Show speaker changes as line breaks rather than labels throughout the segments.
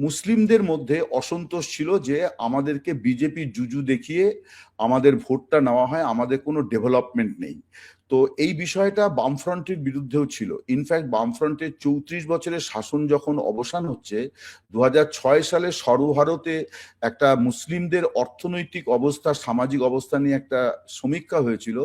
মুসলিমদের মধ্যে অসন্তোষ ছিল যে আমাদেরকে বিজেপি জুজু দেখিয়ে আমাদের ভোটটা নেওয়া হয়, আমাদের কোনো ডেভেলপমেন্ট নেই। তো এই বিষয়টা বামফ্রন্টের বিরুদ্ধেও ছিল। ইনফ্যাক্ট বামফ্রন্টের 34 বছরের শাসন যখন অবসান হচ্ছে, 2006 সালে সর্বভারতে একটা মুসলিমদের অর্থনৈতিক অবস্থা, সামাজিক অবস্থা নিয়ে একটা সমীক্ষা হয়েছিল।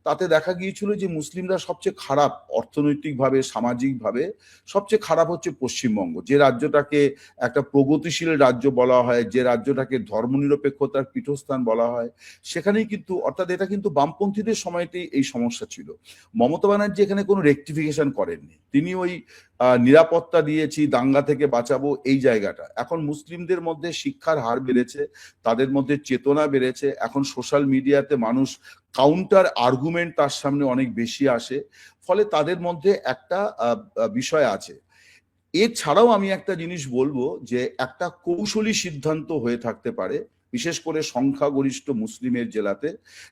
তাতে দেখা গিয়েছিল যে মুসলিমরা সবচেয়ে খারাপ অর্থনৈতিকভাবে, সামাজিকভাবে সবচেয়ে খারাপ হচ্ছে পশ্চিমবঙ্গ, যে রাজ্যটাকে একটা প্রগতিশীল রাজ্য বলা হয়, যে রাজ্যটাকে ধর্মনিরপেক্ষতার পীঠস্থান বলা হয়, সেখানেই কিন্তু, অর্থাৎ এটা কিন্তু বামপন্থীদের সময়তেই এই সমস্যা ছিল। মমতা ব্যানার্জি এখানে কোনো রেকটিফিকেশন করেননি। তিনি ওই নিরাপত্তা দিয়েছি, দাঙ্গা থেকে বাঁচাবো, এই জায়গাটা। এখন মুসলিমদের মধ্যে শিক্ষার হার বেড়েছে, তাদের মধ্যে চেতনা বেড়েছে। এখন সোশ্যাল মিডিয়াতে মানুষ কাউন্টার আর্গুমেন্ট তার সামনে অনেক বেশি আসে, ফলে তাদের মধ্যে একটা বিষয় আছে। এছাড়াও আমি একটা জিনিস বলবো যে একটা কৌশলী সিদ্ধান্ত হয়ে থাকতে পারে, বিশেষ করে সংখ্যাগরিষ্ঠ মুসলিমের জেলাতে,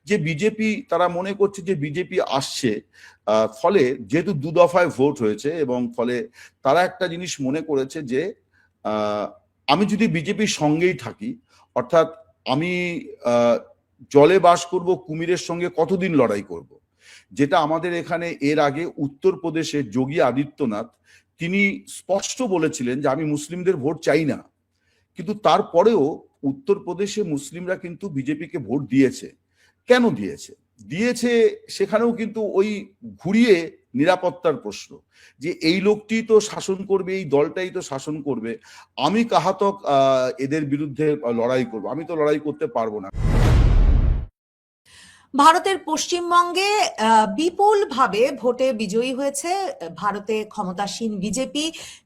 যে বিজেপি, তারা মনে করছে যে বিজেপি আসছে, ফলে যেহেতু দু দফায় ভোট হয়েছে, এবং ফলে তারা একটা জিনিস মনে করেছে যে আমি যদি বিজেপির সঙ্গেই থাকি, অর্থাৎ আমি জলে বাস করব, কুমিরের সঙ্গে কতদিন লড়াই করব। যেটা আমাদের এখানে এর আগে উত্তরপ্রদেশে যোগী আদিত্যনাথ, তিনি স্পষ্ট বলেছিলেন যে আমি মুসলিমদের ভোট চাই না, কিন্তু তারপরেও উত্তরপ্রদেশে মুসলিমরা কিন্তু বিজেপিকে ভোট দিয়েছে। কেন দিয়েছে? দিয়েছে সেখানেও কিন্তু ওই ঘুরিয়ে নিরাপত্তার প্রশ্ন, যে এই লোকটি তো শাসন করবে, এই দলটাই তো শাসন করবে, আমি কাহাতক এদের বিরুদ্ধে লড়াই করব, আমি তো লড়াই করতে পারবো না।
ভারতের পশ্চিমবঙ্গে বিপুলভাবে ভোটে বিজয়ী হয়েছে ভারতে ক্ষমতাসীন বিজেপি।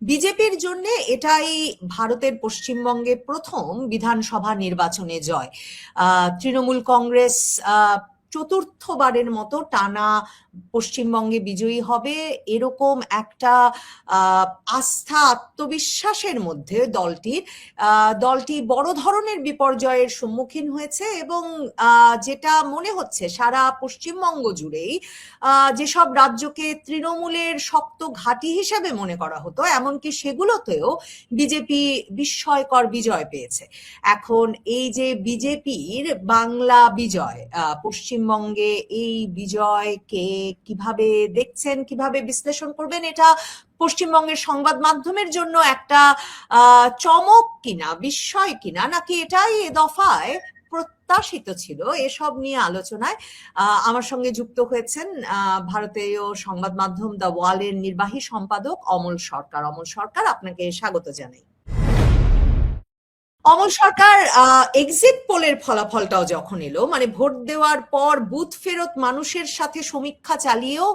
বিজেপির জন্য এটাই ভারতের পশ্চিমবঙ্গে প্রথম বিধানসভা নির্বাচনে জয়। তৃণমূল কংগ্রেস চতুর্থবারের মতো টানা পশ্চিমবঙ্গে বিজয়ী হবে, এরকম একটা আস্থা, আত্মবিশ্বাসের মধ্যে দলটি বড় ধরনের বিপর্যয়ের সম্মুখীন হয়েছে। এবং যেটা মনে হচ্ছে সারা পশ্চিমবঙ্গ জুড়েই যেসব রাজ্যকে তৃণমূলের শক্ত ঘাঁটি হিসেবে মনে করা হতো, এমনকি সেগুলোতেও বিজেপি বিস্ময়কর বিজয় পেয়েছে। এখন এই যে বিজেপির বাংলা বিজয়, পশ্চিমবঙ্গে এই বিজয়কে কিভাবে দেখছেন, কিভাবে বিশ্লেষণ করবেন? এটা পশ্চিমবঙ্গের সংবাদ মাধ্যমের জন্য একটা চমক কিনা, বিস্ময় কিনা, নাকি এটাই এ দফায় প্রত্যাশিত ছিল? এসব নিয়ে আলোচনায় আমার সঙ্গে যুক্ত হয়েছেন ভারতীয় সংবাদ মাধ্যম দ্য ওয়ালের নির্বাহী সম্পাদক অমল সরকার। অমল সরকার, আপনাকে স্বাগত জানাই। অমল সরকার, এক্সিট পোলের ফলাফলটাও যখন এলো, মানে ভোট দেওয়ার পর বুথ ফেরত মানুষের সাথে সমীক্ষা চালিয়েও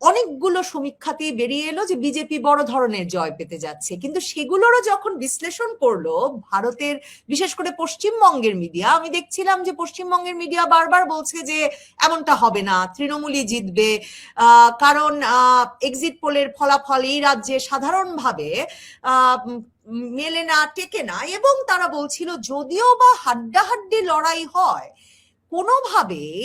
অনেকগুলো সমীক্ষাতেই বেরিয়ে এলো যে বিজেপি বড় ধরনের জয় পেতে যাচ্ছে, কিন্তু সেগুলোরও যখন বিশ্লেষণ করলো ভারতের, বিশেষ করে পশ্চিমবঙ্গের মিডিয়া, আমি দেখছিলাম যে পশ্চিমবঙ্গের মিডিয়া বারবার বলছে যে এমনটা হবে না, তৃণমূলই জিতবে, কারণ এক্সিট পোলের ফলাফল এই রাজ্যে সাধারণভাবে মেলে না, টেকে না। এবং তারা বলছিল যদিও বা হাড্ডাহাড্ডি লড়াই হয়, কোনোভাবেই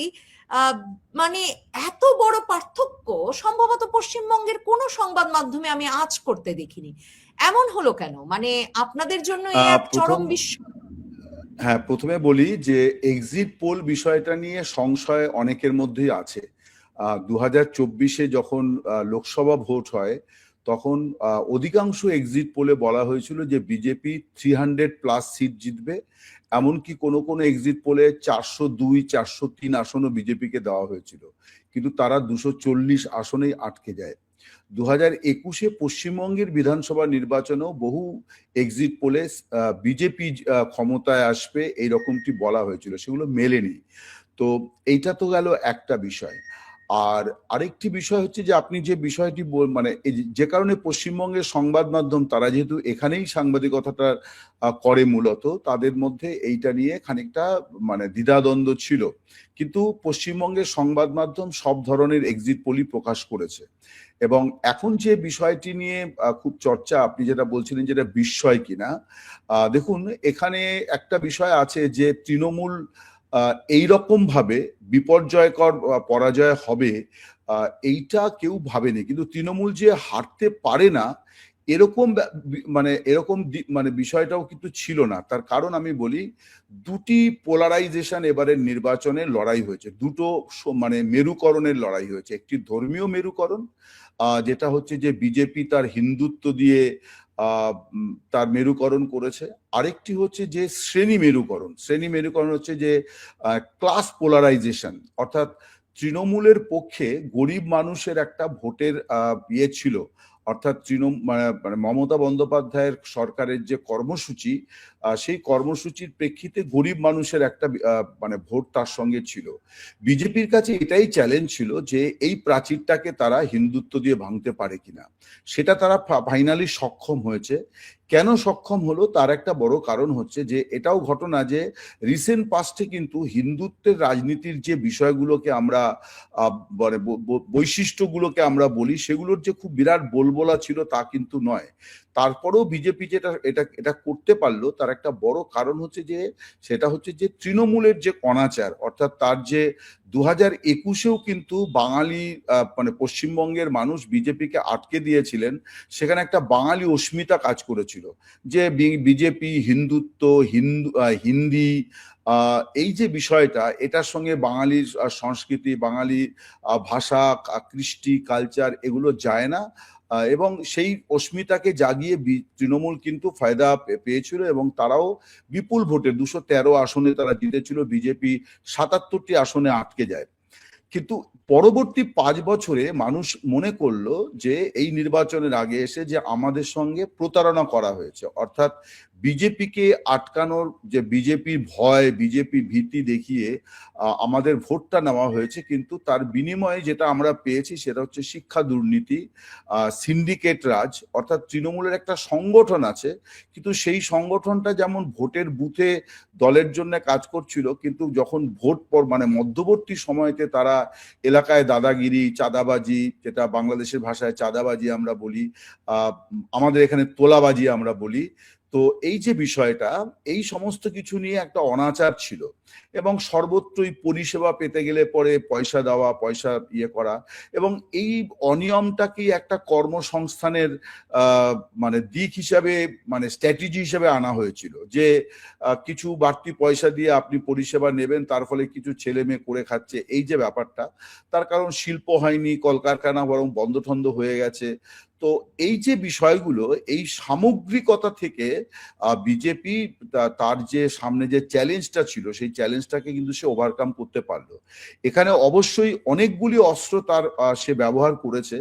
মানে এত বড় পার্থক্য সম্ভবত পশ্চিমবঙ্গের কোনো সংবাদ মাধ্যমে আমি আজ করতে দেখিনি। এমন হলো কেন? মানে আপনাদের জন্য এই এক চরম বিস্ময়।
হ্যাঁ, প্রথমে বলি যে এক্সিট পোল বিষয়টা নিয়ে সংশয় অনেকের মধ্যেই আছে। 2024-এ যখন লোকসভা ভোট হয়, তখন অধিকাংশ এক্সিট পোলে বলা হয়েছিল যে বিজেপি 300+ সিট জিতবে। এমনকি কোনো কোনো এক্সিট পোলে 402, 403 আসনও বিজেপিকে দেওয়া হয়েছিল, কিন্তু তারা 240 আসনেই আটকে যায়। 2021-এ পশ্চিমবঙ্গের বিধানসভা নির্বাচনেও বহু এক্সিট পোলে বিজেপি ক্ষমতায় আসবে এইরকমটি বলা হয়েছিল, সেগুলো মেলেনি। তো এইটা তো গেল একটা বিষয়। আর আরেকটি বিষয় হচ্ছে যে আপনি যে বিষয়টি মানে যে কারণে পশ্চিমবঙ্গের সংবাদ মাধ্যম, তারা যেহেতু এখানেই সাংবাদিকতাটা করে মূলত, তাদের মধ্যে এইটা নিয়ে খানিকটা মানে দ্বিধাদ্বন্দ্ব ছিল। কিন্তু পশ্চিমবঙ্গের সংবাদ মাধ্যম সব ধরনের এক্সিট পোলই প্রকাশ করেছে। এবং এখন যে বিষয়টি নিয়ে খুব চর্চা, আপনি যেটা বলছিলেন যেটা বিস্ময় কিনা, দেখুন এখানে একটা বিষয় আছে যে তৃণমূল এইরকম ভাবে বিপর্যয়কর পরাজয় হবে এইটা কেউ ভাবেনি। কিন্তু তৃণমূল যে হারতে পারে না, মানে বিষয়টাও কিন্তু ছিল না। তার কারণ আমি বলি, দুটি পোলারাইজেশন এবারের নির্বাচনে লড়াই হয়েছে, দুটো মানে মেরুকরণের লড়াই হয়েছে। একটি ধর্মীয় মেরুকরণ, যেটা হচ্ছে যে বিজেপি তার হিন্দুত্ব দিয়ে তার মেরুকরণ করেছে। আরেকটি হচ্ছে যে শ্রেণী মেরুকরণ হচ্ছে যে ক্লাস পোলারাইজেশন, অর্থাৎ তৃণমূলের পক্ষে গরিব মানুষের একটা ভোটের ইয়ে ছিল, অর্থাৎ মানে মমতা বন্দ্যোপাধ্যায়ের সরকারের যে কর্মসূচি, সেই কর্মসূচির প্রেক্ষিতে গরিব মানুষের একটা মানে ভোট তার সঙ্গে ছিল। বিজেপির কাছে এটাই চ্যালেঞ্জ ছিল যে এই প্রাচীরটাকে তারা হিন্দুত্ব দিয়ে ভাঙতে পারে কিনা। সেটা তারা ফাইনালি সক্ষম হয়েছে। কেন সক্ষম হলো তার একটা বড় কারণ হচ্ছে যে এটাও ঘটনা যে রিসেন্ট পাস্টে কিন্তু হিন্দুত্বের রাজনীতির যে বিষয়গুলোকে আমরা মানে বৈশিষ্ট্যগুলোকে আমরা বলি, সেগুলোর যে খুব বিরাট বোলবোলা ছিল তা কিন্তু নয়। তারপরেও বিজেপি যেটা এটা করতে পারলো, তার একটা বড় কারণ হচ্ছে যে সেটা হচ্ছে যে তৃণমূলের যে অনাচার, অর্থাৎ তার যে 2021-এও কিন্তু বাঙালি মানে পশ্চিমবঙ্গের মানুষ বিজেপিকে আটকে দিয়েছিলেন, সেখানে একটা বাঙালি অস্মিতা কাজ করেছিল যে বিজেপি হিন্দুত্ব, হিন্দি, এই যে বিষয়টা, এটার সঙ্গে বাঙালির সংস্কৃতি, বাঙালি ভাষা, কৃষ্টি, কালচার এগুলো যায় না। এবং সেই অস্মিতাকে জাগিয়ে তৃণমূল কিন্তু ফায়দা পেয়েছিল এবং তারাও বিপুল ভোটে 213 আসনে তারা জিতেছিল, বিজেপি 77টি আসনে আটকে যায়। কিন্তু পরবর্তী 5 বছরে মানুষ মনে করলো যে এই নির্বাচনের আগে এসে যে আমাদের সঙ্গে প্রতারণা করা হয়েছে, অর্থাৎ বিজেপিকে আটকানোর যে বিজেপির ভয়, বিজেপি ভীতি দেখিয়ে আমাদের ভোটটা নেওয়া হয়েছে, কিন্তু তার বিনিময়ে যেটা আমরা পেয়েছি সেটা হচ্ছে শিক্ষা দুর্নীতি, সিন্ডিকেট রাজ, অর্থাৎ তৃণমূলের একটা সংগঠন আছে, কিন্তু সেই সংগঠনটা যেমন ভোটের বুথে দলের জন্য কাজ করছিল, কিন্তু যখন ভোট মানে মধ্যবর্তী সময়তে তারা এলাকায় দাদাগিরি, চাঁদাবাজি, যেটা বাংলাদেশের ভাষায় চাঁদাবাজি আমরা বলি, আমাদের এখানে তোলাবাজি আমরা বলি, তো এই যে বিষয়টা, এই সমস্ত কিছু নিয়ে একটা অনাচার ছিল এবং সর্বত্রই পরিষেবা পেতে গেলে পরে পয়সা দেওয়া, পয়সা ইয়ে করা, এবং এই অনিয়মটাকেই একটা কর্মসংস্থানের মানে দিক হিসাবে, মানে স্ট্র্যাটেজি হিসাবে আনা হয়েছিল যে কিছু বাড়তি পয়সা দিয়ে আপনি পরিষেবা নেবেন, তার ফলে কিছু ছেলে মেয়ে করে খাচ্ছে, এই যে ব্যাপারটা। তার কারণ শিল্প হয়নি, কলকারখানা বরং বন্ধ ঠন্ধ হয়ে গেছে। তো এই যে বিষয়গুলো, এই সামগ্রিকতা থেকে বিজেপি তার যে সামনে যে চ্যালেঞ্জটা ছিল, সেই চ্যালেঞ্জটাকে কিন্তু সে ওভারকাম করতে পারলো। এখানে অবশ্যই অনেকগুলি অস্ত্র তার সে ব্যবহার করেছে,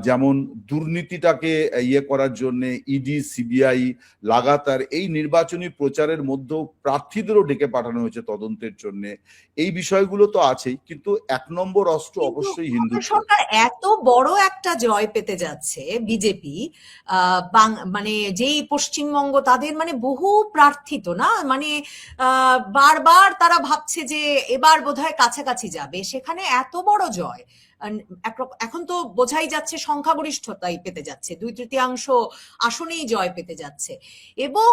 যেমন দুর্নীতিটাকে ইয়ে করার জন্য ইডি, সিবিআই লাগাতার এই নির্বাচনী প্রচারের মধ্যেও প্রার্থীদেরও ডেকে পাঠানো হয়েছে তদন্তের জন্য। এই বিষয়গুলো তো আছেই, কিন্তু 1 নম্বর অস্ত্র অবশ্যই হিন্দুত্ব।
সরকার এত বড় একটা জয় পেতে যাচ্ছে বিজেপি, মানে যেই পশ্চিমবঙ্গ তাদের মানে বহু প্রার্থিত না, মানে বারবার তারা ভাবছে যে এবার বোধহয় কাছাকাছি যাবে, সেখানে এত বড় জয়। এখন তো বোঝাই যাচ্ছে সংখ্যাগরিষ্ঠতাই পেতে যাচ্ছে, 2/3 আসনেই জয় পেতে যাচ্ছে। এবং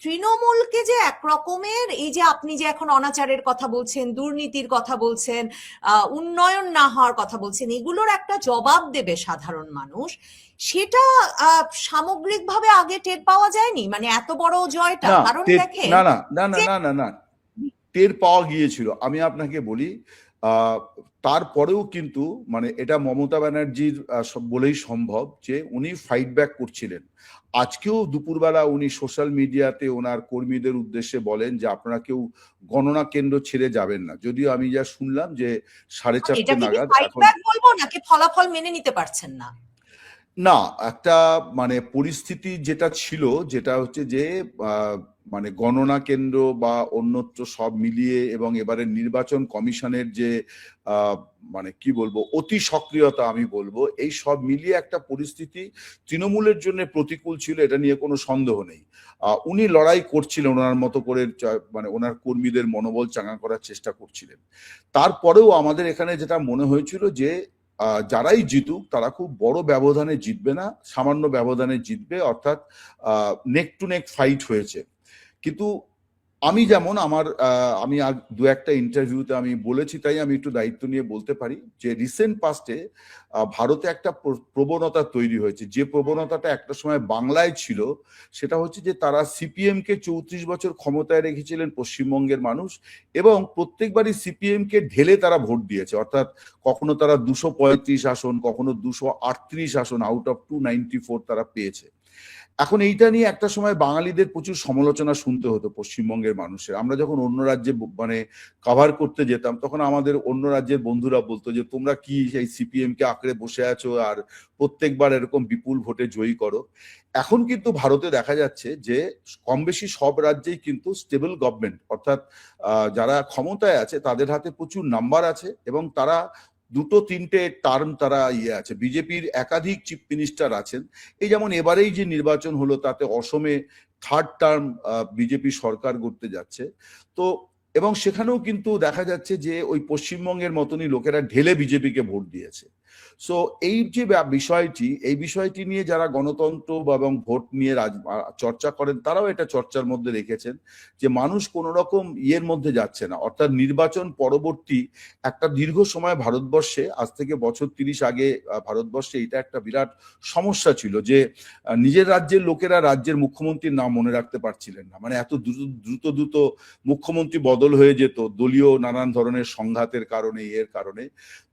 তৃণমূলকে যে একরকমের, এই যে আপনি যে এখন অনাচারের কথা বলছেন, দুর্নীতির কথা বলছেন, উন্নয়ন না হওয়ার কথা বলছেন, এগুলোর একটা জবাব দেবে সাধারণ মানুষ, সেটা সামগ্রিকভাবে আগে টের পাওয়া যায়নি, মানে এত বড় জয়টা। কারণ দেখেন,
না না না না না না না টের পাওয়া গিয়েছিল। আমি আপনাকে বলি, তারপরেও কিন্তু মানে এটা মমতা ব্যানার্জির বলেই সম্ভব যে উনি ফাইট ব্যাক করছিলেন। আজকেও দুপুরবেলা উনি সোশ্যাল মিডিয়াতে ওনার কর্মীদের উদ্দেশ্যে বলেন যে আপনারা কেউ গণনা কেন্দ্র ছেড়ে যাবেন না। যদিও আমি যা শুনলাম যে 4:30 নাগাদ এখন
বলবো নাকি ফলাফল মেনে নিতে পারছেন না?
না, একটা মানে পরিস্থিতি যেটা ছিল, যেটা হচ্ছে যে মানে গণনা কেন্দ্র বা অন্যত্র সব মিলিয়ে, এবং এবারে নির্বাচন কমিশনের যে মানে কি বলবো অতি সক্রিয়তা আমি বলবো, এই সব মিলিয়ে একটা পরিস্থিতি তৃণমূলের জন্য প্রতিকূল ছিল, এটা নিয়ে কোনো সন্দেহ নেই। উনি লড়াই করছিলেন ওনার মতো করে, মানে ওনার কর্মীদের মনোবল চাঙ্গা করার চেষ্টা করছিলেন। তারপরেও আমাদের এখানে যেটা মনে হয়েছিল যে যারাই জিতুক তারা খুব বড় ব্যবধানে জিতবে না, সামান্য ব্যবধানে জিতবে, অর্থাৎ নেক টু নেক ফাইট হয়েছে। কিন্তু আমি যেমন আমি আর দু একটা ইন্টারভিউতে আমি বলেছি, তাই আমি একটু দায়িত্ব নিয়ে বলতে পারি যে রিসেন্ট পাস্টে ভারতে একটা প্রবণতা তৈরি হয়েছে, যে প্রবণতাটা একটা সময় বাংলায় ছিল। সেটা হচ্ছে যে তারা সিপিএম কে 34 বছর ক্ষমতায় রেখেছিলেন পশ্চিমবঙ্গের মানুষ, এবং প্রত্যেকবারই সিপিএম কে ঢেলে তারা ভোট দিয়েছে। অর্থাৎ কখনো তারা 235 আসন, কখনো 238 আসন আউট অফ 294 তারা পেয়েছে। এখন এইটা নিয়ে একটা সময় বাঙালিদের প্রচুর সমালোচনা শুনতে হতো পশ্চিমবঙ্গের মানুষের। আমরা যখন অন্য রাজ্যে মানে কভার করতে যেতাম, তখন আমাদের অন্য রাজ্যের বন্ধুরা বলতো যে তোমরা কি সেই সিপিএম কে আঁকড়ে বসে আছো আর প্রত্যেকবার এরকম বিপুল ভোটে জয়ী করো। এখন কিন্তু ভারতে দেখা যাচ্ছে যে কম বেশি সব রাজ্যেই কিন্তু স্টেবল গভর্নমেন্ট, অর্থাৎ যারা ক্ষমতায় আছে তাদের হাতে প্রচুর নাম্বার আছে, এবং তারা দুটো তিনটে টার্ম তারা আছে। বিজেপির একাধিক চিফ মিনিস্টার আছেন। এই যেমন এবারেই যে নির্বাচন হলো, তাতে অসমে থার্ড টার্ম বিজেপি সরকার করতে যাচ্ছে। তো এবং সেখানেও কিন্তু দেখা যাচ্ছে যে ওই পশ্চিমবঙ্গের মতনই লোকেরা ঢেলে বিজেপিকে ভোট দিয়েছে। সো এই যে এই বিষয়টি নিয়ে যারা গণতন্ত্র এবং ভোট নিয়ে চর্চা করেন, তারাও এটা চর্চার মধ্যে রেখেছেন যে মানুষ কোন রকম ইয়ের মধ্যে যাচ্ছে না। অর্থাৎ নির্বাচন পরবর্তী একটা দীর্ঘ সময় ভারতবর্ষে, আজ থেকে বছর 30 আগে ভারতবর্ষে এটা একটা বিরাট সমস্যা ছিল যে নিজের রাজ্যের লোকেরা রাজ্যের মুখ্যমন্ত্রীর নাম মনে রাখতে পারছিলেন না। মানে এত দ্রুত দ্রুত মুখ্যমন্ত্রী বদল হয়ে যেত দলীয় নানান ধরনের সংঘাতের কারণে, এর কারণে।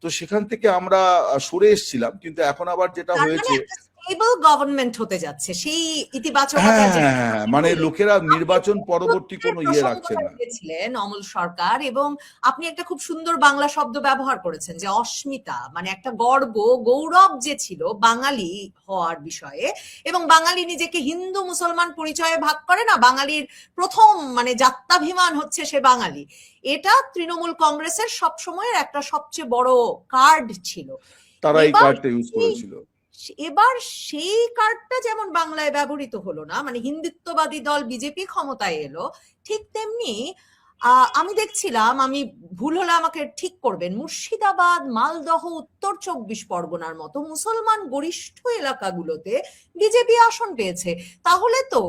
তো সেখান থেকে আমরা সরে এসেছিলাম, কিন্তু এখন আবার যেটা
তার মানে
হয়েছে,
একটা স্টেবল গভর্নমেন্ট হতে যাচ্ছে, সেই ইতিবাচকতা
হ্যাঁ
যে
হ্যাঁ হ্যাঁ, মানে লোকেরা নির্বাচন পরবর্তী কোনো ইয়ে রাখছেন
প্রসঙ্গটা
না।
দিয়েছিলেন অমল সরকার, এবং আপনি একটা খুব সুন্দর বাংলা শব্দ ব্যবহার করেছেন যে অস্মিতা, মানে একটা গর্ব গৌরব যে ছিল বাঙালি হওয়ার বিষয়ে, এবং বাঙালি নিজেকে হিন্দু মুসলমান পরিচয়ে ভাগ করে না, বাঙালির প্রথম মানে জাত্যাভিমান হচ্ছে সে বাঙালি। এটা তৃণমূল কংগ্রেসের সবসময়ের একটা সবচেয়ে বড় কার্ড ছিল।
তারা এই
এবার
কার্ডটা ইউজ করেছিল।
এবার সেই কার্ডটা যেমন বাংলায় ব্যবহৃত হলো না, মানে হিন্দুত্ববাদী দল বিজেপি ক্ষমতায় এলো, ঠিক তেমনি আমি দেখছিলাম, আমি ভুল হলে আমাকে ঠিক করবেন, মুর্শিদাবাদ, মালদহ, উত্তর 24 পরগনার মতো মুসলমান গরিষ্ঠ এলাকাগুলোতে বিজেপি আসন পেয়েছে। তাহলে তো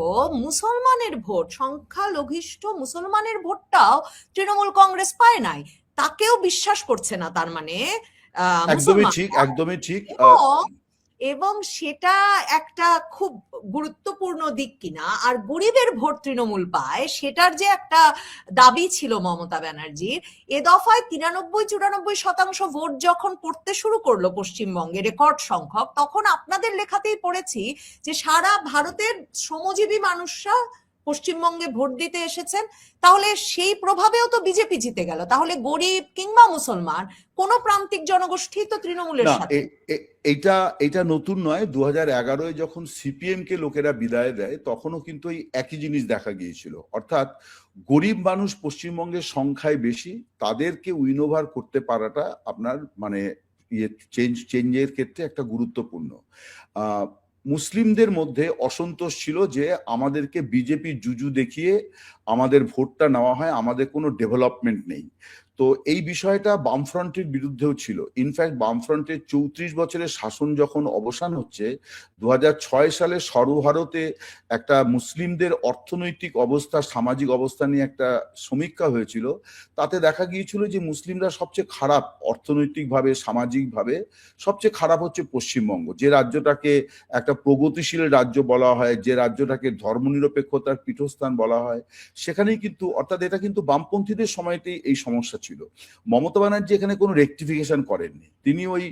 মুসলমানের ভোট, সংখ্যালঘিষ্ঠ মুসলমানের ভোটটাও তৃণমূল কংগ্রেস পায় নাই, তাকেও বিশ্বাস করছে না তার মানে
একদমই
মুসলমান।
ঠিক, একদমই ঠিক।
এবং এবং সেটা একটা খুব গুরুত্বপূর্ণ দিক কিনা। আর গরিবের ভোট তৃণমূল পায়, সেটার যে একটা দাবি ছিল মমতা ব্যানার্জির, এ দফায় 93-94% ভোট যখন পড়তে শুরু করলো পশ্চিমবঙ্গে রেকর্ড সংখ্যক, তখন আপনাদের লেখাতেই পড়েছি যে সারা ভারতের শ্রমজীবী মানুষরা পশ্চিমবঙ্গে ভোট দিতে এসেছেন। তাহলে সেই প্রভাবেও তো বিজেপি জিতে গেল। তাহলে গরিব কিংবা মুসলমান কোন প্রান্তিক জনগোষ্ঠী তো তৃণমূলের
না,
সাথে।
এইটা এটা নতুন নয়। 2011-এ যখন সিপিএম কে লোকেরা বিদায় দেয়, তখনও কিন্তু এই একই জিনিস দেখা গিয়েছিল। অর্থাৎ গরিব মানুষ পশ্চিমবঙ্গের সংখ্যায় বেশি, তাদেরকে উইন ওভার করতে পারাটা আপনার মানে চেঞ্জের ক্ষেত্রে একটা গুরুত্বপূর্ণ। মুসলিমদের মধ্যে অসন্তোষ ছিল যে আমাদেরকে বিজেপি জুজু দেখিয়ে আমাদের ভোটটা নেওয়া হয়, আমাদের কোনো ডেভেলপমেন্ট নেই। তো এই বিষয়টা বামফ্রন্টের বিরুদ্ধেও ছিল। ইনফ্যাক্ট বামফ্রন্টের 34 বছরের শাসন যখন অবসান হচ্ছে, 2006 সালে সর্বভারতে একটা মুসলিমদের অর্থনৈতিক অবস্থা, সামাজিক অবস্থা নিয়ে একটা সমীক্ষা হয়েছিল। তাতে দেখা গিয়েছিল যে মুসলিমরা সবচেয়ে খারাপ অর্থনৈতিকভাবে, সামাজিকভাবে সবচেয়ে খারাপ হচ্ছে পশ্চিমবঙ্গ। যে রাজ্যটাকে একটা প্রগতিশীল রাজ্য বলা হয়, যে রাজ্যটাকে ধর্মনিরপেক্ষতার পীঠস্থান বলা হয়, সেখানেই কিন্তু, অর্থাৎ এটা কিন্তু বামপন্থীদের সময়তেই এই সমস্যা ছিল। মমতা ব্যানার্জি এখানে কোনো রেকটিফিকেশন করেননি। তিনি ওই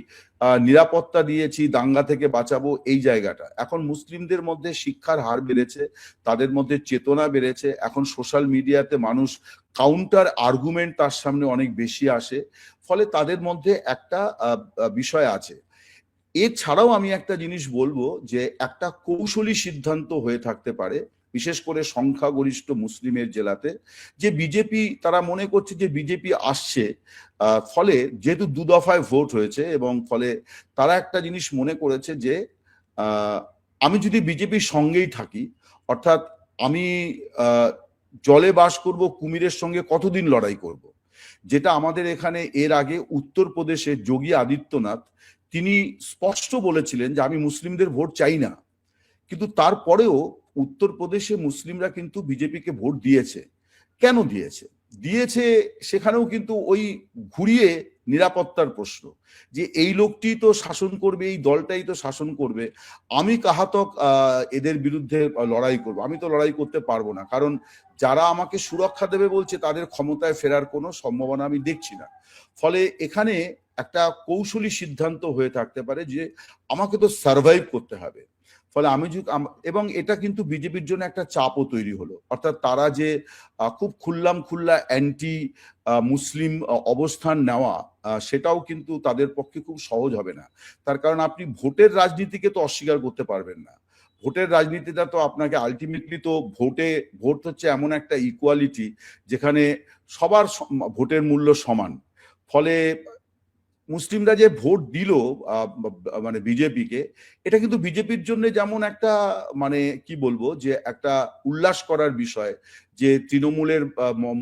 নিরাপত্তা দিয়েছি, দাঙ্গা থেকে বাঁচাবো, এই জায়গাটা। এখন মুসলিমদের মধ্যে শিক্ষার হার বেড়েছে, তাদের মধ্যে চেতনা বেড়েছে। এখন সোশ্যাল মিডিয়াতে মানুষ কাউন্টার আর্গুমেন্ট তার সামনে অনেক বেশি আসে, ফলে তাদের মধ্যে একটা বিষয় আছে। এছাড়াও আমি একটা জিনিস বলবো যে একটা কৌশলী সিদ্ধান্ত হয়ে থাকতে পারে, বিশেষ করে সংখ্যাগরিষ্ঠ মুসলিমের জেলাতে, যে বিজেপি, তারা মনে করছে যে বিজেপি আসছে, ফলে যেহেতু দু দফায় ভোট হয়েছে, এবং ফলে তারা একটা জিনিস মনে করেছে যে আমি যদি বিজেপির সঙ্গেই থাকি, অর্থাৎ আমি জলে বাস করব, কুমিরের সঙ্গে কতদিন লড়াই করব। যেটা আমাদের এখানে এর আগে উত্তরপ্রদেশে যোগী আদিত্যনাথ, তিনি স্পষ্ট বলেছিলেন যে আমি মুসলিমদের ভোট চাই না, কিন্তু তারপরেও উত্তরপ্রদেশে মুসলিমরা কিন্তু বিজেপিকে ভোট দিয়েছে। কেন দিয়েছে দিয়েছে সেখানেও কিন্তু ওই ঘুরিয়ে নিরাপত্তার প্রশ্ন, যে এই লোকটি তো শাসন করবে, এই দলটাই তো শাসন করবে, আমি কাহাতক এদের বিরুদ্ধে লড়াই করব। আমি তো লড়াই করতে পারবো না, কারণ যারা আমাকে সুরক্ষা দেবে বলছে তাদের ক্ষমতায় ফেরার কোনো সম্ভাবনা আমি দেখছি না। ফলে এখানে একটা কৌশলী সিদ্ধান্ত হয়ে থাকতে পারে যে আমাকে তো সার্ভাইভ করতে হবে। ফলে আমি এবং এটা কিন্তু বিজেপির জন্য একটা চাপও তৈরি হলো, অর্থাৎ তারা যে খুব খুল্লা অ্যান্টি মুসলিম অবস্থান নেওয়া, সেটাও কিন্তু তাদের পক্ষে খুব সহজ হবে না। তার কারণ আপনি ভোটের রাজনীতিকে তো অস্বীকার করতে পারবেন না। ভোটের রাজনীতিটা তো আপনাকে আলটিমেটলি তো ভোট হচ্ছে এমন একটা ইকুয়ালিটি যেখানে সবার ভোটের মূল্য সমান। ফলে মুসলিমরা যে ভোট দিল মানে বিজেপিকে, এটা কিন্তু বিজেপির জন্য যেমন একটা মানে কি বলবো যে একটা উল্লাস করার বিষয়, যে তৃণমূলের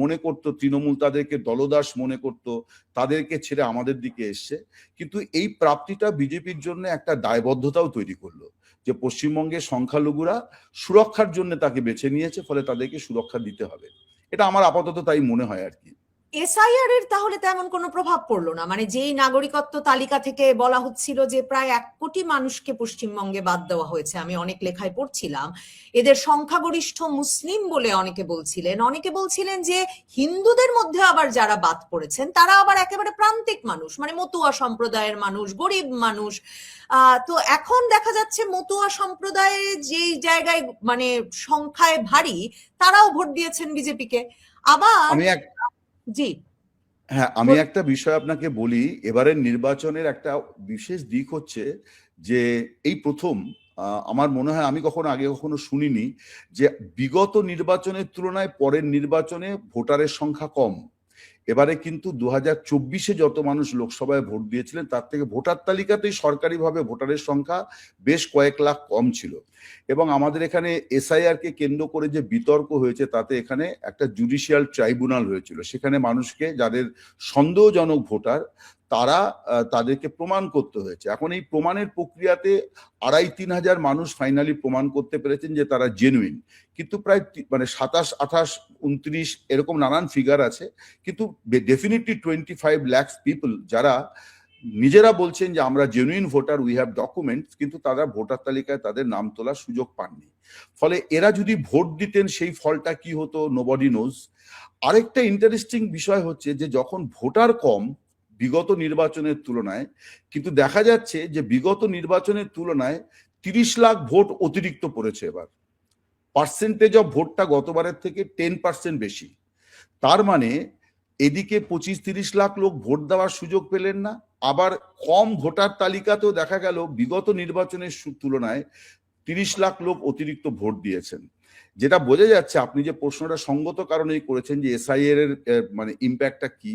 মনে করতো তৃণমূল তাদেরকে দলদাস মনে করতো, তাদেরকে ছেড়ে আমাদের দিকে এসছে। কিন্তু এই প্রাপ্তিটা বিজেপির জন্য একটা দায়বদ্ধতাও তৈরি করলো, যে পশ্চিমবঙ্গের সংখ্যালঘুরা সুরক্ষার জন্য তাকে বেছে নিয়েছে, ফলে তাদেরকে সুরক্ষা দিতে হবে। এটা আমার আপাতত তাই মনে হয় আর কি।
এসআইআর এর তাহলে তেমন কোনো প্রভাব পড়লো না, মানে যেই নাগরিকত্ব তালিকা থেকে বলা হচ্ছিল যে প্রায় 1 কোটি মানুষকে পশ্চিমবঙ্গে বাদ দেওয়া হয়েছে, আমি অনেক লেখায় পড়ছিলাম এদের সংখ্যাগরিষ্ঠ মুসলিম বলে অনেকে বলছিলেন যে হিন্দুদের মধ্যে আবার যারা বাদ পড়েছেন তারা আবার একেবারে প্রান্তিক মানুষ, মানে মতুয়া সম্প্রদায়ের মানুষ, গরিব মানুষ। তো এখন দেখা যাচ্ছে মতুয়া সম্প্রদায়ের যেই জায়গায় মানে সংখ্যায় ভারী, তারাও ভোট দিয়েছেন বিজেপিকে। আবার
আমি এক
জি,
হ্যাঁ, আমি একটা বিষয় আপনাকে বলি। এবারের নির্বাচনের একটা বিশেষ দিক হচ্ছে যে এই প্রথম আমার মনে হয়, আমি আগে কখনো শুনিনি যে বিগত নির্বাচনের তুলনায় পরের নির্বাচনে ভোটারের সংখ্যা কম। এবারে কিন্তু 2024-এ যত মানুষ লোকসভায় ভোট দিয়েছিলেন তার থেকে ভোটার তালিকাতেই সরকারিভাবে ভোটারের সংখ্যা বেশ কয়েক লাখ কম ছিল। এবং আমাদের এখানে এসআইআর কে কেন্দ্র করে যে বিতর্ক হয়েছে, তাতে এখানে একটা জুডিশিয়াল ট্রাইব্যুনাল হয়েছিল, সেখানে মানুষকে যাদের সন্দেহজনক ভোটার তারা তাদেরকে প্রমাণ করতে হয়েছে। এখন এই প্রমাণের প্রক্রিয়াতে 2,500-3 হাজার মানুষ ফাইনালি প্রমাণ করতে পেরেছেন যে তারা জেনুইন, কিন্তু প্রায় মানে 27, 28, 29 এরকম নানান ফিগার আছে, কিন্তু ডেফিনেটলি 25 লাখ পিপল যারা নিজেরা বলছেন যে আমরা genuine voter, we have documents, কিন্তু তারা ভোটার তালিকায় তাদের নাম তোলার সুযোগ পাননি। ফলে এরা যদি ভোট দিতেন সেই ফলটা কি হতো নোবডি নোজ। আরেকটা ইন্টারেস্টিং বিষয় হচ্ছে যে যখন ভোটার কম বিগত নির্বাচনের তুলনায়, কিন্তু দেখা যাচ্ছে যে বিগত নির্বাচনের তুলনায় 30 লাখ ভোট অতিরিক্ত পড়েছে এবার। পার্সেন্টেজ অফ ভোটটা গতবারের থেকে 10% বেশি। তার মানে এদিকে 25-30 লাখ লোক ভোট দেওয়ার সুযোগ পেলেন না, আবার কম ভোটার তালিকাতেও দেখা গেল বিগত নির্বাচনের তুলনায় 30 লাখ লোক অতিরিক্ত ভোট দিয়েছেন। যেটা বোঝা যাচ্ছে, আপনি যে প্রশ্নটা সঙ্গত কারণেই করেছেন যে এসআইআর এর মানে ইম্প্যাক্টটা কি,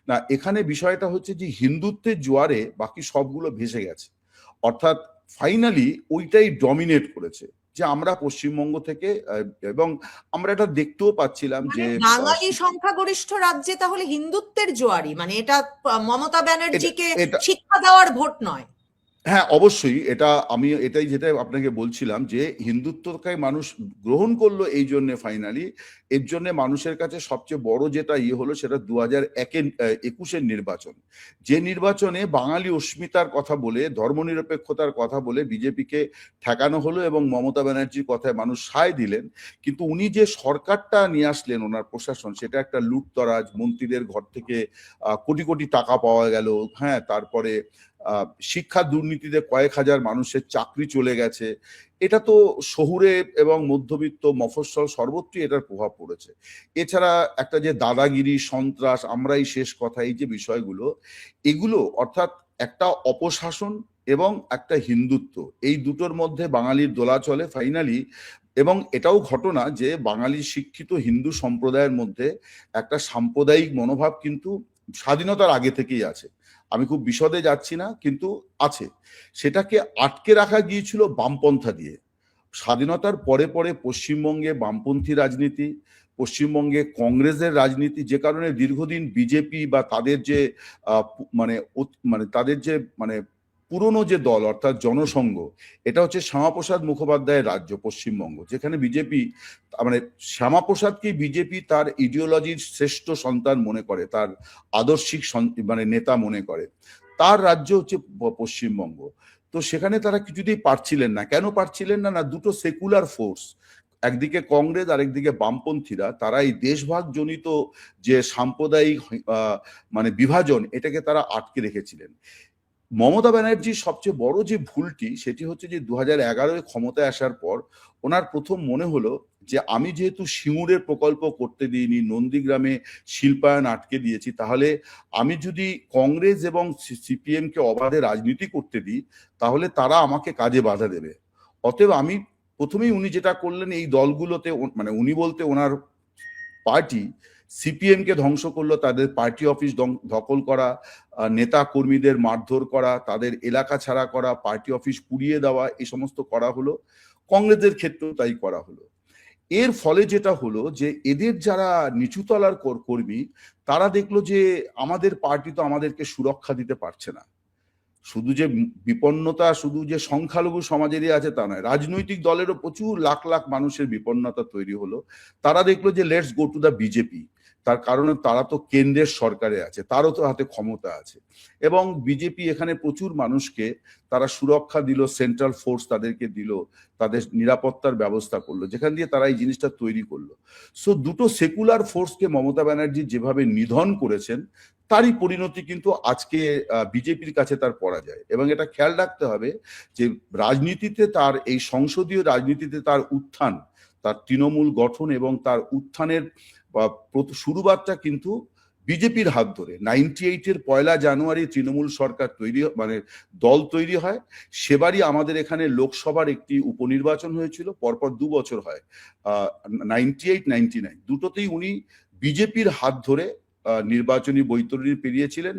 না এখানে বিষয়টা হচ্ছে যে হিন্দুত্বের জোয়ারে বাকি সবগুলো ভেসে গেছে, অর্থাৎ ফাইনালি ওইটাই ডমিনেট করেছে যে আমরা পশ্চিমবঙ্গ থেকে, এবং আমরা এটা দেখতেও পাচ্ছিলাম
মানে
যে
বাঙালি সংখ্যাগরিষ্ঠ রাজ্যে তাহলে হিন্দুত্বের জোয়ারি, মানে এটা মমতা ব্যানার্জিকে
এটা
শিক্ষা দেওয়ার ভোট নয়।
হ্যাঁ, অবশ্যই এটা আমি যেটা আপনাকে বলছিলাম যে হিন্দুত্বকে মানুষ গ্রহণ করলো এই জন্য ফাইনালি, এর জন্য মানুষের কাছে সবচেয়ে বড় যেটা হলো সেটা 2021-এর নির্বাচন, যে নির্বাচনে বাঙালি অস্মিতার কথা বলে, ধর্মনিরপেক্ষতার কথা বলে বিজেপিকে ঠেকানো হলো এবং মমতা ব্যানার্জির কথায় মানুষ সায় দিলেন। কিন্তু উনি যে সরকারটা নিয়ে আসলেন, ওনার প্রশাসন, সেটা একটা লুটতরাজ, মন্ত্রীদের ঘর থেকে কোটি কোটি টাকা পাওয়া গেল, হ্যাঁ, তারপরে শিক্ষা দুর্নীতিতে কয়েক হাজার মানুষের চাকরি চলে গেছে। এটা তো শহুরে এবং মধ্যবিত্ত মফস্বল সর্বত্রই এটার প্রভাব পড়েছে। এছাড়া একটা যে দাদাগিরি, সন্ত্রাস, আমরাই শেষ কথা, এই যে বিষয়গুলো, এগুলো অর্থাৎ একটা অপশাসন এবং একটা হিন্দুত্ব, এই দুটোর মধ্যে বাঙালির দোলা চলে ফাইনালি। এবং এটাও ঘটনা যে বাঙালি শিক্ষিত হিন্দু সম্প্রদায়ের মধ্যে একটা সাম্প্রদায়িক মনোভাব কিন্তু স্বাধীনতার আগে থেকেই আছে, আমি খুব বিশদে যাচ্ছি না, কিন্তু আছে। সেটাকে আটকে রাখা গিয়েছিল বামপন্থা দিয়ে। স্বাধীনতার পরে পরে পশ্চিমবঙ্গে বামপন্থী রাজনীতি, পশ্চিমবঙ্গে কংগ্রেসের রাজনীতি, যে কারণে দীর্ঘদিন বিজেপি বা তাদের যে মানে তাদের যে মানে পুরনো যে দল অর্থাৎ জনসংঘ, এটা হচ্ছে শ্যামাপ্রসাদ মুখোপাধ্যায়ের রাজ্য পশ্চিমবঙ্গ, যেখানে বিজেপি মানে শ্যামাপ্রসাদকে বিজেপি তার ইডিওলজির শ্রেষ্ঠ সন্তান মনে করে, তার আদর্শিক মানে নেতা মনে করে, তার রাজ্য হচ্ছে পশ্চিমবঙ্গ। তো সেখানে তারা কিছুতেই পারছিলেন না। কেন পারছিলেন না? না, দুটো সেকুলার ফোর্স, একদিকে কংগ্রেস আর একদিকে বামপন্থীরা, তারা এই দেশভাগ জনিত যে সাম্প্রদায়িক মানে বিভাজন, এটাকে তারা আটকে রেখেছিলেন। মমতা ব্যানার্জির সবচেয়ে বড় যে ভুলটি, সেটি হচ্ছে যে 2011 ক্ষমতায় আসার পর ওনার প্রথম মনে হলো যে আমি যেহেতু সিঙ্গুরের প্রকল্প করতে দিইনি, নন্দীগ্রামে শিল্পায়ন আটকে দিয়েছি, তাহলে আমি যদি কংগ্রেস এবং সিপিএম কে অবাধে রাজনীতি করতে দিই, তাহলে তারা আমাকে কাজে বাধা দেবে। অতএব আমি প্রথমেই উনি যেটা করলেন, এই দলগুলোতে মানে উনি বলতে ওনার পার্টি সিপিএম কে ধ্বংস করলো, তাদের পার্টি অফিস দখল করা, নেতা কর্মীদের মারধর করা, তাদের এলাকা ছাড়া করা, পার্টি অফিস পুড়িয়ে দেওয়া, এই সমস্ত করা হলো। কংগ্রেসের ক্ষেত্রেও তাই করা হলো। এর ফলে যেটা হলো যে এদের যারা নিচুতলার কর্মী, তারা দেখলো যে আমাদের পার্টি তো আমাদেরকে সুরক্ষা দিতে পারছে না। শুধু যে বিপন্নতা শুধু যে সংখ্যালঘু সমাজেরই আছে তা নয়, রাজনৈতিক দলেরও প্রচুর লাখ লাখ মানুষের বিপন্নতা তৈরি হলো। তারা দেখলো যে let's go to the BJP, তার কারণ তারা তো কেন্দ্রের সরকারে আছে, তারও তো হাতে ক্ষমতা আছে, এবং বিজেপি এখানে প্রচুর মানুষকে তারা সুরক্ষা দিল, সেন্ট্রাল ফোর্স তাদেরকে দিল, তাদের নিরাপত্তার ব্যবস্থা করলো, যেখান দিয়ে তারা এই জিনিসটা তৈরি করলো। সো দুটো সেকুলার ফোর্সকে মমতা ব্যানার্জি যেভাবে নিধন করেছেন, তারই পরিণতি কিন্তু আজকে বিজেপির কাছে তার পরাজয়। এবং এটা খেয়াল রাখতে হবে যে রাজনীতিতে তার এই সংসদীয় রাজনীতিতে তার উত্থান, তার তৃণমূল গঠন এবং তার উত্থানের শুরুবাতটা কিন্তু বিজেপির হাত ধরে। 98-এর 1 জানুয়ারি তৃণমূল সরকার তৈরি মানে দল তৈরি হয়। সেবারই আমাদের এখানে লোকসভার একটি উপনির্বাচন হয়েছিল, পরপর 2 বছর হয়, 98-99 দুটোতেই উনি বিজেপির হাত ধরে নির্বাচনী বৈতরণী পেরিয়েছিলেন।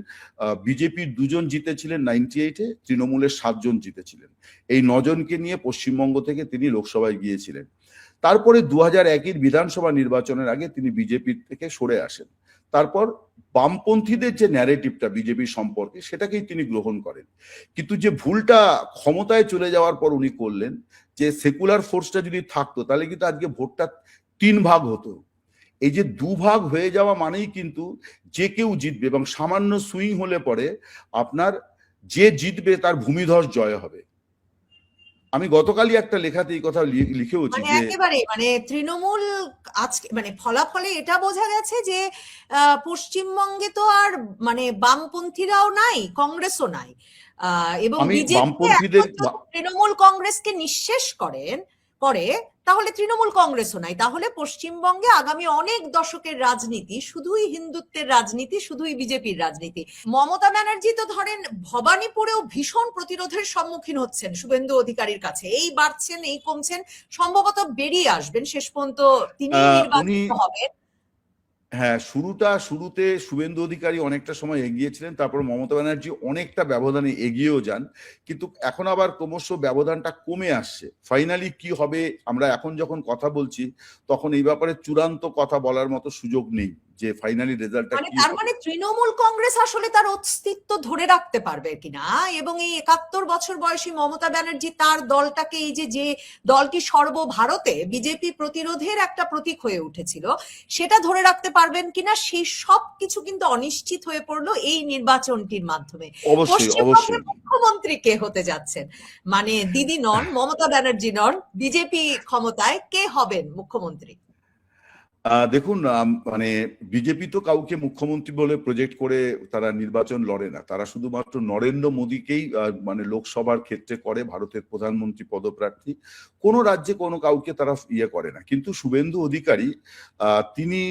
বিজেপির 2 জন জিতেছিলেন 98-এ, তৃণমূলের 7 জন জিতেছিলেন। এই 9 জনকে নিয়ে পশ্চিমবঙ্গ থেকে তিনি লোকসভায় গিয়েছিলেন। তারপরে 2001-এর বিধানসভা নির্বাচনের আগে তিনি বিজেপির থেকে সরে আসেন। তারপর বামপন্থীদের যে ন্যারেটিভটা বিজেপি সম্পর্কে, সেটাকেই তিনি গ্রহণ করেন। কিন্তু যে ভুলটা ক্ষমতায় চলে যাওয়ার পর উনি করলেন, যে সেকুলার ফোর্সটা যদি থাকতো তাহলে কিন্তু আজকে ভোটটা 3 ভাগ হতো। এই যে 2 ভাগ হয়ে যাওয়া মানেই কিন্তু যে কেউ জিতবে, এবং সামান্য সুইং হলে পরে আপনার যে জিতবে তার ভূমিধস জয় হবে। আমি গতকালই একটা লেখাতে এই কথা লিখেওছি
মানে
যে
একেবারে মানে তৃণমূল আজকে মানে ফলাফলে এটা বোঝা গেছে যে পশ্চিমবঙ্গে তো আর মানে বামপন্থীরাও নাই, কংগ্রেসও নাই, এবং
আমি
বিজেপি
বামপন্থীদের
তৃণমূল কংগ্রেসকে নিঃশেষ করে, তাহলে তৃণমূল কংগ্রেসও নাই। তাহলে পশ্চিমবঙ্গে আগামী অনেক দশকের রাজনীতি শুধুই হিন্দুত্বের রাজনীতি, শুধুই বিজেপির রাজনীতি। মমতা ব্যানার্জি তো ধরেন ভবানীপুরেও ভীষণ প্রতিরোধের সম্মুখীন হচ্ছেন শুভেন্দু অধিকারীর কাছে, এই বাড়ছেন এই কমছেন, সম্ভবত বেরিয়ে আসবেন, শেষ পর্যন্ত তিনি নির্বাচিত হবেন।
হ্যাঁ, শুরুতে শুভেন্দু অধিকারী অনেকটা সময় এগিয়েছিলেন, তারপর মমতা ব্যানার্জি অনেকটা ব্যবধানে এগিয়েও যান, কিন্তু এখন আবার ক্রমশ ব্যবধানটা কমে আসছে। ফাইনালি কি হবে, আমরা এখন যখন কথা বলছি তখন এই ব্যাপারে চূড়ান্ত কথা বলার মতো সুযোগ নেই যে ফাইনালি রেজাল্টটা
মানে
কি
তার
হবে।
মানে তৃণমূল কংগ্রেস আসলে তার অস্তিত্ব ধরে রাখতে পারবে কিনা, এবং এই 71 বছর বয়সী মমতা ব্যানার্জি তার দলটাকে, এই যে দলটি সর্বভারতে বিজেপি প্রতিরোধের একটা প্রতীক হয়ে উঠেছিল, সেটা ধরে রাখতে পারবেন কিনা, সেই সব কিছু কিন্তু অনিশ্চিত হয়ে পড়লো এই নির্বাচনটির মাধ্যমে। পশ্চিমবঙ্গের মুখ্যমন্ত্রী কে হতে যাচ্ছেন, মানে দিদি নন, মমতা ব্যানার্জি নন, বিজেপি ক্ষমতায়, কে হবেন মুখ্যমন্ত্রী?
দেখুন, মানে বিজেপি তো কাউকে মুখ্যমন্ত্রী বলে প্রজেক্ট করে তারা নির্বাচন লড়ে না। তারা শুধুমাত্র নরেন্দ্র মোদীকেই মানে লোকসভার ক্ষেত্রে করে ভারতের প্রধানমন্ত্রী পদপ্রার্থী। কোনো রাজ্যে কোনো কাউকে তারা করে না। কিন্তু শুভেন্দু অধিকারী তিনি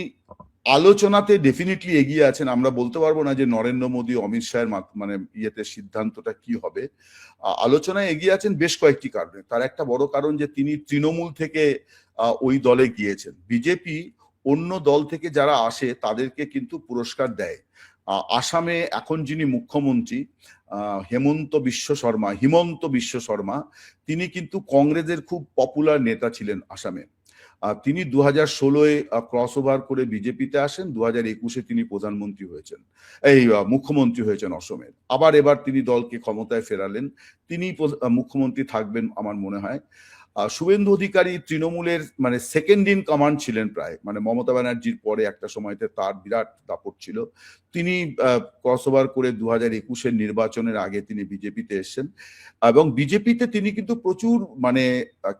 আলোচনাতে ডেফিনেটলি এগিয়ে আছেন। আমরা বলতে পারবো না যে নরেন্দ্র মোদী অমিত শাহের মানে ইয়েতে সিদ্ধান্তটা কি হবে। আলোচনায় এগিয়ে আছেন বেশ কয়েকটি কারণে। তার একটা বড় কারণ যে তিনি তৃণমূল থেকে ওই দলে গিয়েছেন। বিজেপি অন্য দল থেকে যারা আসে তাদেরকে কিন্তু পুরস্কার দেয়। আসামে এখন যিনি মুখ্যমন্ত্রী হিমন্ত বিশ্ব শর্মা, তিনি কিন্তু কংগ্রেসের খুব পপুলার নেতা ছিলেন আসামে। তিনি 2016-এ ক্রস ওভার করে বিজেপিতে আসেন, 2021-এ তিনি প্রধানমন্ত্রী হয়েছেন, মুখ্যমন্ত্রী হয়েছেন অসমের। আবার এবার তিনি দলকে ক্ষমতায় ফেরালেন, তিনি মুখ্যমন্ত্রী থাকবেন আমার মনে হয়। শুভেন্দু অধিকারী তৃণমূলের মানে সেকেন্ড ইন কমান্ড ছিলেন প্রায়, মানে মমতা ব্যানার্জির পরে একটা সময়তে তার বিরাট দাপট ছিল। তিনি ক্রস ওভার করে 2021-এর নির্বাচনের আগে তিনি বিজেপিতে এসেছেন, এবং বিজেপিতে তিনি কিন্তু প্রচুর মানে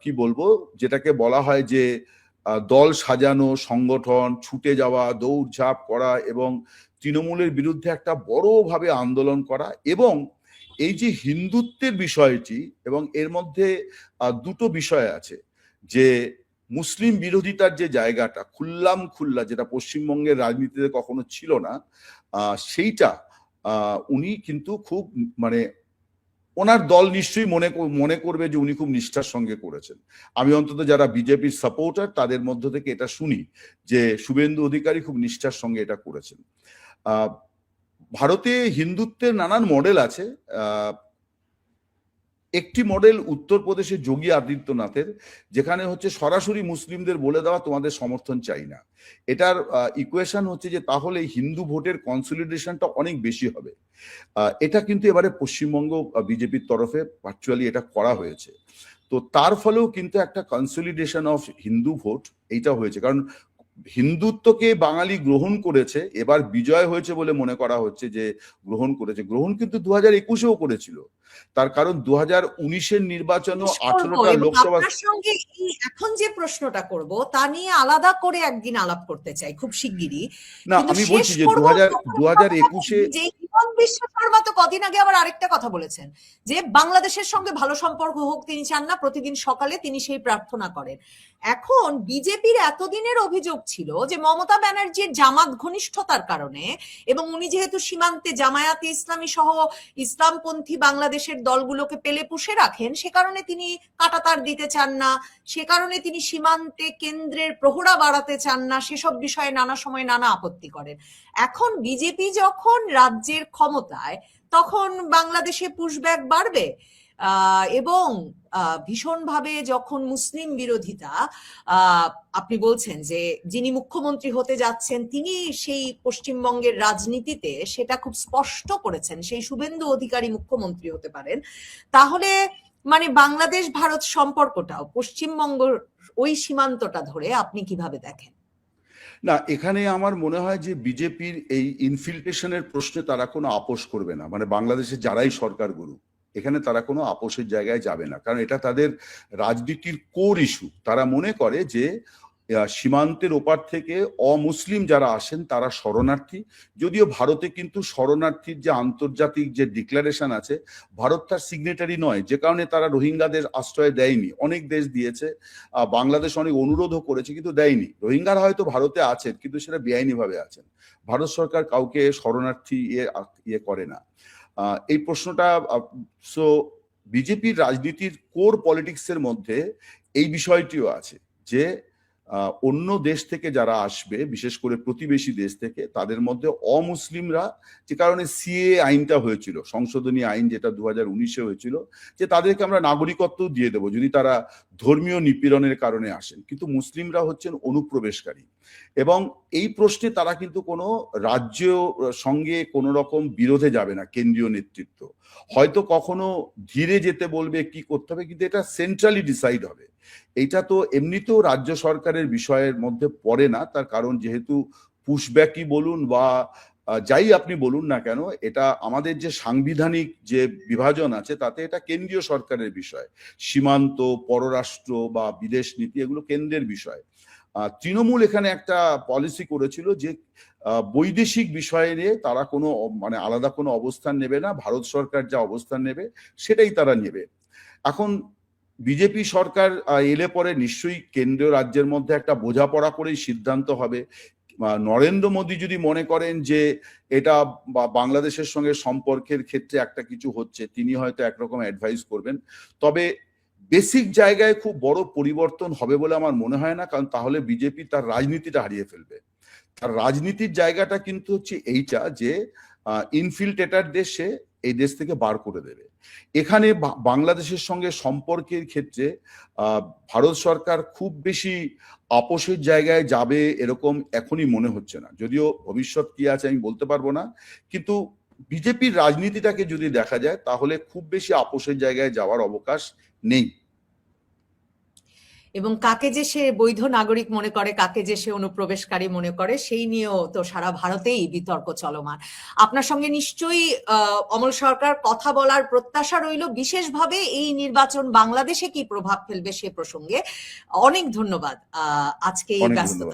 কি বলবো, যেটাকে বলা হয় যে দল সাজানো, সংগঠন, ছুটে যাওয়া, দৌড়ঝাঁপ করা এবং তৃণমূলের বিরুদ্ধে একটা বড়ভাবে আন্দোলন করা, এবং এই যে হিন্দুত্বের বিষয়টি, এবং এর মধ্যে দুটো বিষয় আছে, যে মুসলিম বিরোধিতার যে জায়গাটা খুল্লা, যেটা পশ্চিমবঙ্গের রাজনীতিতে কখনো ছিল না, সেইটা উনি কিন্তু খুব মানে ওনার দল নিশ্চয়ই মনে করবে যে উনি খুব নিষ্ঠার সঙ্গে করেছেন। আমি অন্তত যারা বিজেপির সাপোর্টার তাদের মধ্য থেকে এটা শুনি যে শুভেন্দু অধিকারী খুব নিষ্ঠার সঙ্গে এটা করেছেন। ভারতে হিন্দুত্বের নানান মডেল আছে। একটি মডেল উত্তরপ্রদেশের যোগী আদিত্যনাথের, যেখানে হচ্ছে সরাসরি মুসলিমদের বলে দেওয়া তোমাদের সমর্থন চাই না। এটার ইকুয়েশন হচ্ছে যে তাহলে হিন্দু ভোটের কনসলিডেশনটা অনেক বেশি হবে। এটা কিন্তু এবারে পশ্চিমবঙ্গ বিজেপির তরফে ভার্চুয়ালি এটা করা হয়েছে। তো তার ফলেও কিন্তু একটা কনসলিডেশন অফ হিন্দু ভোট এইটা হয়েছে, কারণ হিন্দুত্বকে বাঙালি গ্রহণ করেছে, এবার বিজয় হয়েছে বলে মনে করা হচ্ছে যে গ্রহণ করেছে। গ্রহণ কিন্তু 2021-এও করেছিল, তার কারণ 2019-এর নির্বাচনও 18টা লোকসভা।
আপনার সঙ্গে এখন যে প্রশ্নটা করব তা নিয়ে আলাদা করে একদিন আলাপ করতে চাই খুব শিগগিরই।
না, আমি বলছি যে 2021-এ
যে হিমন্ত বিশ্ব শর্মা তো কদিন আগে আবার আরেকটা কথা বলেছেন যে বাংলাদেশের সঙ্গে ভালো সম্পর্ক হোক তিনি চান না, প্রতিদিন সকালে তিনি সেই প্রার্থনা করেন। এখন বিজেপির এতদিনের অভিযোগ ছিল যে মমতা ব্যানার্জির জামাত ঘনিষ্ঠতার কারণে, এবং উনি যেহেতু সীমান্তে জামায়াতে ইসলামী সহ ইসলামপন্থী বাংলাদেশের দলগুলোকে পেলে পুষে রাখেন, সে কারণে তিনি কাঁটাতার দিতে চান না, সে কারণে তিনি সীমান্তে কেন্দ্রের প্রহরা বাড়াতে চান না, সেসব বিষয়ে নানা সময় নানা আপত্তি করেন। এখন বিজেপি যখন রাজ্যের ক্ষমতায়, তখন বাংলাদেশে পুশব্যাক বাড়বে, এবং ভীষণভাবে যখন মুসলিম বিরোধিতা, আপনি বলছেন যে যিনি মুখ্যমন্ত্রী হতে যাচ্ছেন তিনি সেই পশ্চিমবঙ্গের রাজনীতিতে সেটা খুব স্পষ্ট করেছেন, সেই শুভেন্দু অধিকারী মুখ্যমন্ত্রী হতে পারেন, তাহলে মানে বাংলাদেশ ভারত সম্পর্কটাও পশ্চিমবঙ্গ ওই সীমান্তটা ধরে আপনি কিভাবে দেখেন?
না, এখানে আমার মনে হয় যে বিজেপির এই ইনফিল্ট্রেশনের প্রশ্নে তারা কোনো আপোষ করবে না, মানে বাংলাদেশে যারাই সরকার গড়ুক এখানে তারা কোনো আপোষের জায়গায় যাবে না, কারণ এটা তাদের রাজনীতির কোর ইস্যু। তারা মনে করে যে সীমান্তের ওপার থেকে অমুসলিম যারা আসেন তারা শরণার্থী, যদিও ভারতে কিন্তু শরণার্থীর যে আন্তর্জাতিক যে ডিক্লারেশন আছে ভারত তার সিগনেটারি নয়, যে কারণে তারা রোহিঙ্গাদের আশ্রয় দেয়নি। অনেক দেশ দিয়েছে, বাংলাদেশ অনেক অনুরোধও করেছে কিন্তু দেয়নি। রোহিঙ্গারা হয়তো ভারতে আছেন কিন্তু সেটা বেআইনিভাবে আছেন, ভারত সরকার কাউকে শরণার্থী ইয়ে করে না। এই প্রশ্নটা সো বিজেপির রাজনীতির কোর পলিটিক্সের মধ্যে এই বিষয়টিও আছে যে অন্য দেশ থেকে যারা আসবে, বিশেষ করে প্রতিবেশী দেশ থেকে, তাদের মধ্যে অমুসলিমরা, যে কারণে সিএ আইনটা হয়েছিল, সংশোধনী আইন যেটা 2019-এ হয়েছিল, যে তাদেরকে আমরা নাগরিকত্ব দিয়ে দেবো যদি তারা ধর্মীয় নিপীড়নের কারণে আসেন, কিন্তু মুসলিমরা হচ্ছেন অনুপ্রবেশকারী। এবং এই প্রশ্নে তারা কিন্তু কোনো রাজ্য সঙ্গে কোনো রকম বিরোধে যাবে না। কেন্দ্রীয় নেতৃত্ব হয়তো কখনো ধীরে যেতে বলবে, কি করতে হবে, কিন্তু এটা সেন্ট্রালি ডিসাইড হবে। এইটা তো এমনিতেও রাজ্য সরকারের বিষয়ের মধ্যে পড়ে না, তার কারণ যেহেতু পুশব্যাকই বলুন বা যাই আপনি বলুন না কেন, এটা আমাদের যে সাংবিধানিক যে বিভাজন আছে তাতে এটা কেন্দ্রীয় সরকারের বিষয়। সীমান্ত, পররাষ্ট্র বা বিদেশ নীতি এগুলো কেন্দ্রের বিষয়। তৃণমূল এখানে একটা পলিসি করেছিল যে বৈদেশিক বিষয়ে নিয়ে তারা কোনো মানে আলাদা কোনো অবস্থান নেবে না, ভারত সরকার যা অবস্থান নেবে সেটাই তারা নেবে। এখন বিজেপি সরকার এলে পরে নিশ্চয়ই কেন্দ্রীয় রাজ্যের মধ্যে একটা বোঝাপড়া করেই সিদ্ধান্ত হবে। নরেন্দ্র মোদী যদি মনে করেন যে এটা বাংলাদেশের সঙ্গে সম্পর্কের ক্ষেত্রে একটা কিছু হচ্ছে, তিনি হয়তো একরকম অ্যাডভাইস করবেন, তবে বেসিক জায়গায় খুব বড় পরিবর্তন হবে বলে আমার মনে হয় না, কারণ তাহলে বিজেপি তার রাজনীতিটা হারিয়ে ফেলবে। তার রাজনীতির জায়গাটা কিন্তু হচ্ছে এইটা যে ইনফিল্ট্রেটার দেশ সে এই দেশ থেকে বার করে দেবে। এখানে বাংলাদেশের সঙ্গে সম্পর্কের ক্ষেত্রে ভারত সরকার খুব বেশি আপোষের জায়গায় যাবে এরকম এখনই মনে হচ্ছে না, যদিও ভবিষ্যৎ কি আছে আমি বলতে পারবো না। কিন্তু বিজেপির রাজনীতিটাকে যদি দেখা যায় তাহলে খুব বেশি আপোষের জায়গায় যাওয়ার অবকাশ নেই।
এবং কাকে যে সে বৈধ নাগরিক মনে করে, কাকে যে সে অনুপ্রবেশকারী মনে করে, সেই নিয়েও তো সারা ভারতেই বিতর্ক চলমান। আপনার সঙ্গে নিশ্চয়ই অমল সরকার কথা বলার প্রত্যাশা রইল, বিশেষভাবে এই নির্বাচন বাংলাদেশে কি প্রভাব ফেলবে সে প্রসঙ্গে। অনেক ধন্যবাদ আজকে এই
অনেক
ব্যস্ততা।
ধন্যবাদ।